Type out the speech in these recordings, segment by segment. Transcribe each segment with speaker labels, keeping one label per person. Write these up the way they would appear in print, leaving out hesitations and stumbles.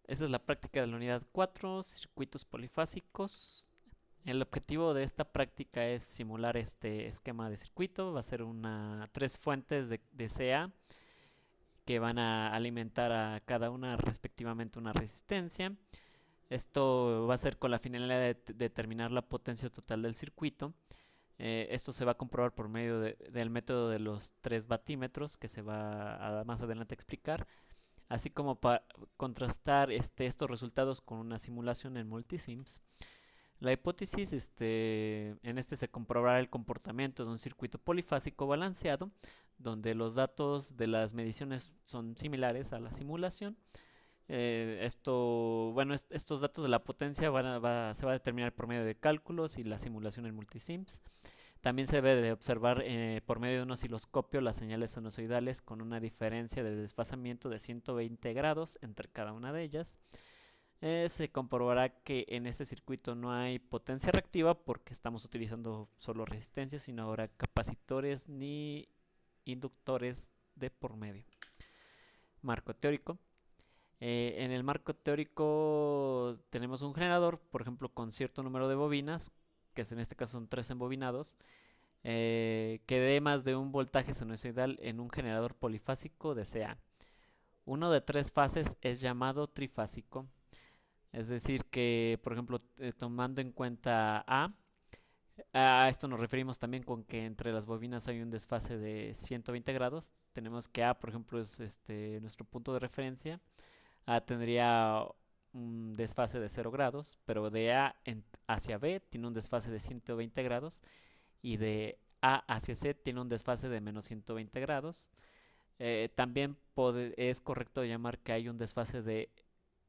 Speaker 1: Esa es la práctica de la unidad 4, circuitos polifásicos. El objetivo de esta práctica es simular este esquema de circuito. Va a ser tres fuentes de CA que van a alimentar a cada una respectivamente una resistencia. Esto va a ser con la finalidad de determinar la potencia total del circuito. Esto se va a comprobar por medio del método de los 3 batímetros que se va a más adelante a explicar, así como para contrastar estos resultados con una simulación en multisims. La hipótesis, en se comprobará el comportamiento de un circuito polifásico balanceado, donde los datos de las mediciones son similares a la simulación. Estos datos de la potencia se va a determinar por medio de cálculos y la simulación en multisims. También se debe de observar por medio de un osciloscopio las señales sinusoidales con una diferencia de desfasamiento de 120 grados entre cada una de ellas. Se comprobará que en este circuito no hay potencia reactiva porque estamos utilizando solo resistencias, sino ahora capacitores ni inductores de por medio. Marco teórico. En el marco teórico tenemos un generador, por ejemplo, con cierto número de bobinas, que en este caso son 3 embobinados, que dé más de un voltaje sinusoidal en un generador polifásico de CA. Uno de 3 fases es llamado trifásico, es decir que, por ejemplo, tomando en cuenta a esto nos referimos también con que entre las bobinas hay un desfase de 120 grados. Tenemos que A, por ejemplo, es nuestro punto de referencia. A tendría un desfase de 0 grados, pero de hacia B tiene un desfase de 120 grados y de A hacia C tiene un desfase de menos 120 grados. También es correcto llamar que hay un desfase de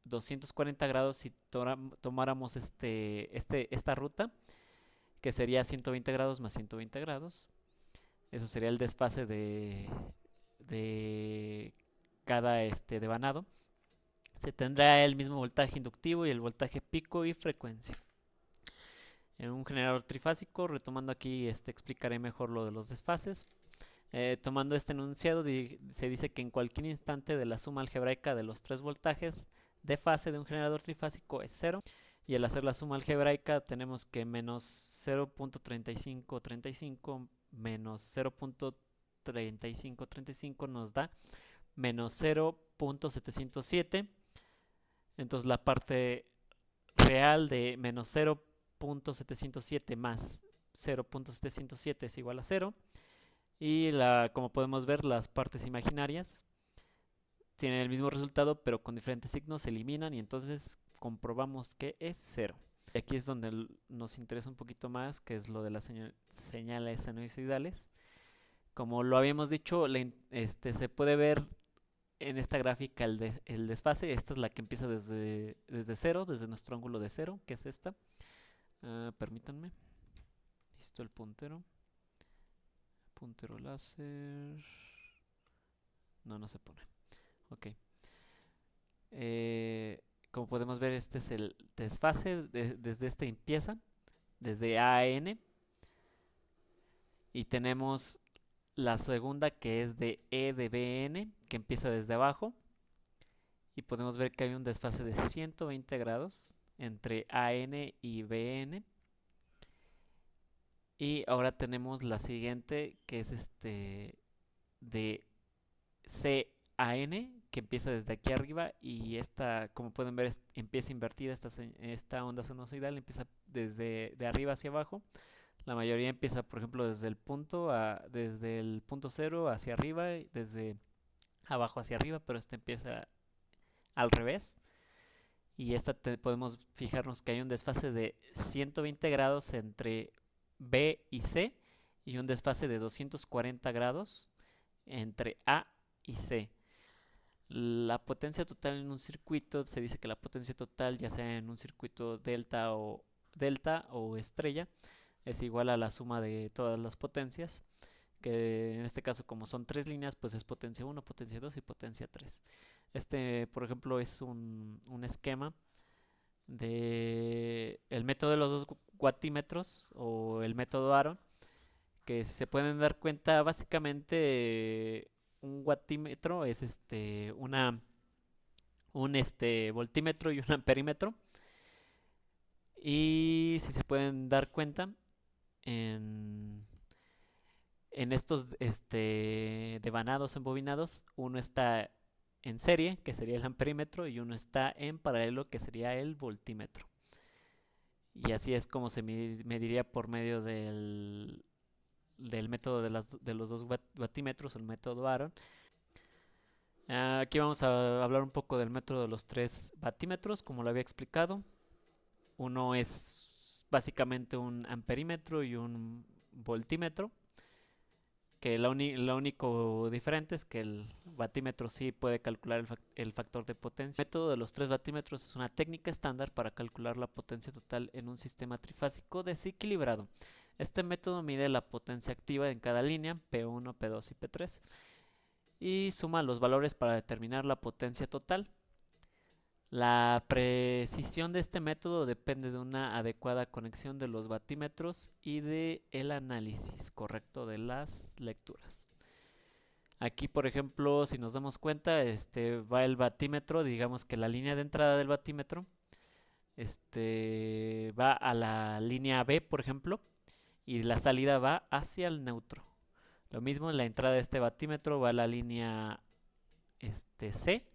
Speaker 1: 240 grados si tomáramos esta ruta, que sería 120 grados más 120 grados. Eso sería el desfase de cada devanado. Se tendrá el mismo voltaje inductivo y el voltaje pico y frecuencia. En un generador trifásico, retomando aquí, explicaré mejor lo de los desfases. Tomando este enunciado, se dice que en cualquier instante de la suma algebraica de los 3 voltajes de fase de un generador trifásico es 0. Y al hacer la suma algebraica tenemos que menos 0.3535 menos 0.3535 nos da menos 0.707. Entonces la parte real de menos 0.707 más 0.707 es igual a 0. Y como podemos ver, las partes imaginarias tienen el mismo resultado, pero con diferentes signos se eliminan y entonces comprobamos que es 0. Y aquí es donde nos interesa un poquito más, que es lo de las señales sinusoidales. Como lo habíamos dicho, se puede ver en esta gráfica el desfase. Esta es la que empieza desde 0, desde nuestro ángulo de 0, que es esta. Permítanme. Listo el puntero. Puntero láser. No se pone. Ok. Como podemos ver, este es el desfase. Desde este empieza, desde A a N. Y tenemos la segunda, que es de E de BN, que empieza desde abajo. Y podemos ver que hay un desfase de 120 grados entre AN y BN. Y ahora tenemos la siguiente, que es de CAN, que empieza desde aquí arriba. Y esta, como pueden ver, empieza invertida. Esta onda sinusoidal empieza desde de arriba hacia abajo. La mayoría empieza, por ejemplo, desde el punto cero hacia arriba, y desde abajo hacia arriba, pero esta empieza al revés. Y podemos fijarnos que hay un desfase de 120 grados entre B y C y un desfase de 240 grados entre A y C. La potencia total en un circuito, se dice que la potencia total, ya sea en un circuito delta o estrella, es igual a la suma de todas las potencias, que en este caso, como son 3 líneas, pues es potencia 1, potencia 2 y potencia 3. Por ejemplo, es un esquema de el método de los 2 watímetros o el método Aaron, que se pueden dar cuenta básicamente un watímetro es un voltímetro y un amperímetro. Y si se pueden dar cuenta, en, en estos devanados embobinados, uno está en serie, que sería el amperímetro, y uno está en paralelo, que sería el voltímetro. Y así es como se mediría por medio del método de los dos batímetros, el método Aaron. Aquí vamos a hablar un poco del método de los tres batímetros, como lo había explicado. Uno es básicamente un amperímetro y un voltímetro, que lo único diferente es que el batímetro sí puede calcular el factor de potencia. El método de los tres batímetros es una técnica estándar para calcular la potencia total en un sistema trifásico desequilibrado. Este método mide la potencia activa en cada línea, P1, P2 y P3, y suma los valores para determinar la potencia total. La precisión de este método depende de una adecuada conexión de los batímetros y de el análisis correcto de las lecturas. Aquí, por ejemplo, si nos damos cuenta, va el batímetro, digamos que la línea de entrada del batímetro va a la línea B, por ejemplo, y la salida va hacia el neutro. Lo mismo, la entrada de este batímetro va a la línea C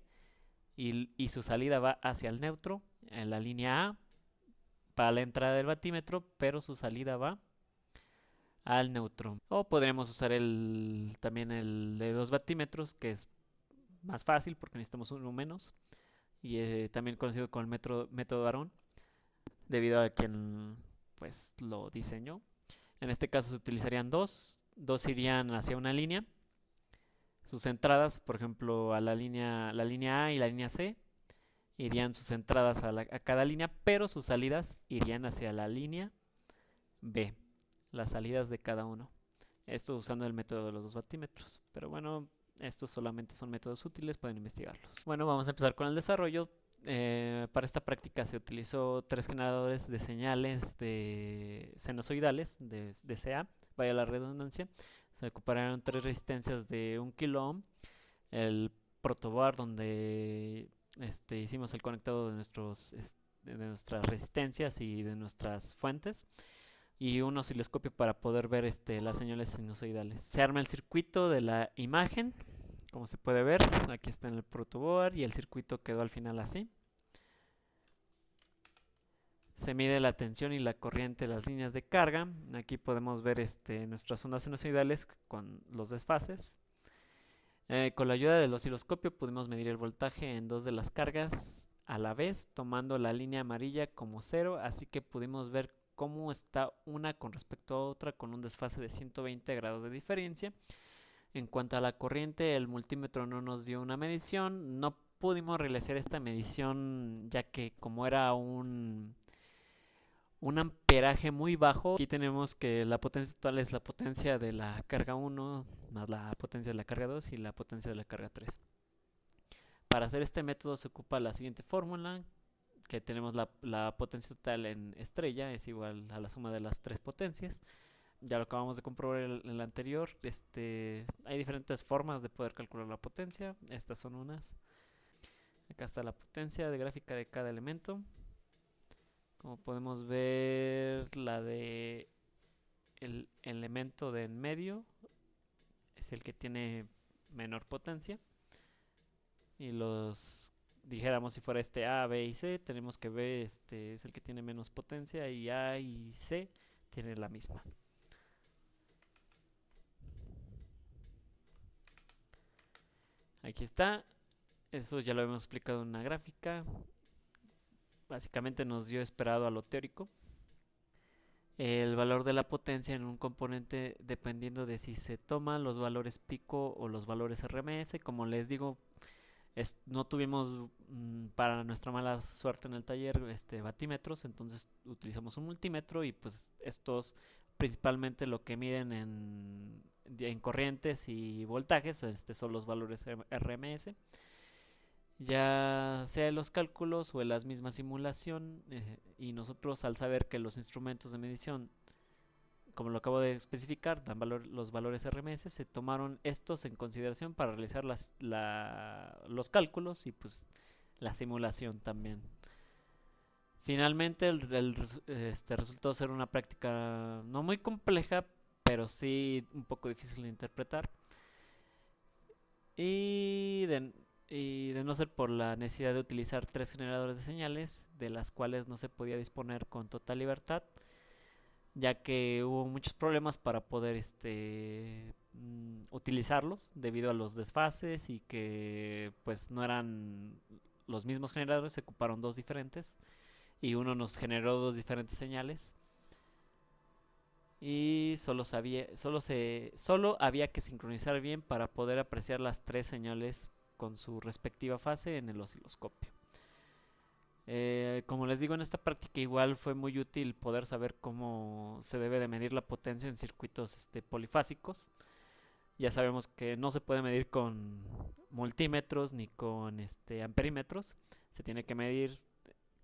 Speaker 1: y su salida va hacia el neutro, en la línea A para la entrada del batímetro, pero su salida va al neutro. O podríamos usar también el de 2 batímetros, que es más fácil porque necesitamos uno menos, y también conocido como el método Aaron, debido a quien pues lo diseñó. En este caso se utilizarían dos irían hacia una línea. Sus entradas, por ejemplo, a la línea A y la línea C, irían sus entradas a cada línea, pero sus salidas irían hacia la línea B, las salidas de cada uno. Esto usando el método de los 2 batímetros. Pero bueno, estos solamente son métodos útiles, pueden investigarlos. Bueno, vamos a empezar con el desarrollo. Para esta práctica se utilizó 3 generadores de señales de sinusoidales de CA, vaya la redundancia. Se ocuparon 3 resistencias de 1 kilo ohm, el protoboard donde hicimos el conectado de nuestras resistencias y de nuestras fuentes, y un osciloscopio para poder ver las señales sinusoidales. Se arma el circuito de la imagen, como se puede ver, aquí está en el protoboard, y el circuito quedó al final así. Se mide la tensión y la corriente de las líneas de carga. Aquí podemos ver nuestras ondas sinusoidales con los desfases. Con la ayuda del osciloscopio pudimos medir el voltaje en 2 de las cargas a la vez, tomando la línea amarilla como 0, así que pudimos ver cómo está una con respecto a otra con un desfase de 120 grados de diferencia. En cuanto a la corriente, el multímetro no nos dio una medición, no pudimos realizar esta medición ya que como era un amperaje muy bajo, aquí tenemos que la potencia total es la potencia de la carga 1 más la potencia de la carga 2 y la potencia de la carga 3. Para hacer este método se ocupa la siguiente fórmula, que tenemos la potencia total en estrella es igual a la suma de las 3 potencias. Ya lo acabamos de comprobar en el anterior. Hay diferentes formas de poder calcular la potencia. Estas son unas. Acá está la potencia de gráfica de cada elemento. Como podemos ver, la de el elemento de en medio es el que tiene menor potencia. Y dijéramos si fuera A, B y C, tenemos que B es el que tiene menos potencia y A y C tienen la misma. Aquí está, eso ya lo hemos explicado en una gráfica. Básicamente nos dio esperado a lo teórico. El valor de la potencia en un componente dependiendo de si se toman los valores pico o los valores RMS. Como les digo, no tuvimos para nuestra mala suerte en el taller batímetros, entonces utilizamos un multímetro y pues estos principalmente lo que miden en corrientes y voltajes son los valores RMS. Ya sea en los cálculos o en la misma simulación, y nosotros al saber que los instrumentos de medición, como lo acabo de especificar, dan los valores RMS, se tomaron estos en consideración para realizar los cálculos y pues la simulación también. Finalmente resultó ser una práctica no muy compleja, pero sí un poco difícil de interpretar. Y de no ser por la necesidad de utilizar tres generadores de señales, de las cuales no se podía disponer con total libertad, ya que hubo muchos problemas para poder utilizarlos debido a los desfases y que pues no eran los mismos generadores, se ocuparon dos diferentes y uno nos generó dos diferentes señales y solo había que sincronizar bien para poder apreciar las tres señales con su respectiva fase en el osciloscopio. Como les digo, en esta práctica igual fue muy útil poder saber cómo se debe de medir la potencia en circuitos polifásicos. Ya sabemos que no se puede medir con multímetros ni con amperímetros. Se tiene que medir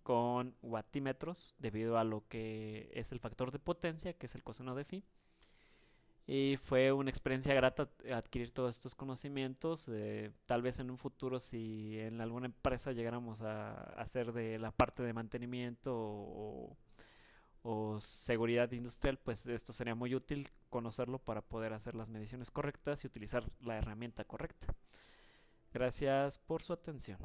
Speaker 1: con watímetros debido a lo que es el factor de potencia, que es el coseno de phi. Y fue una experiencia grata adquirir todos estos conocimientos. Tal vez en un futuro, si en alguna empresa llegáramos a hacer de la parte de mantenimiento o seguridad industrial, pues esto sería muy útil conocerlo para poder hacer las mediciones correctas y utilizar la herramienta correcta. Gracias por su atención.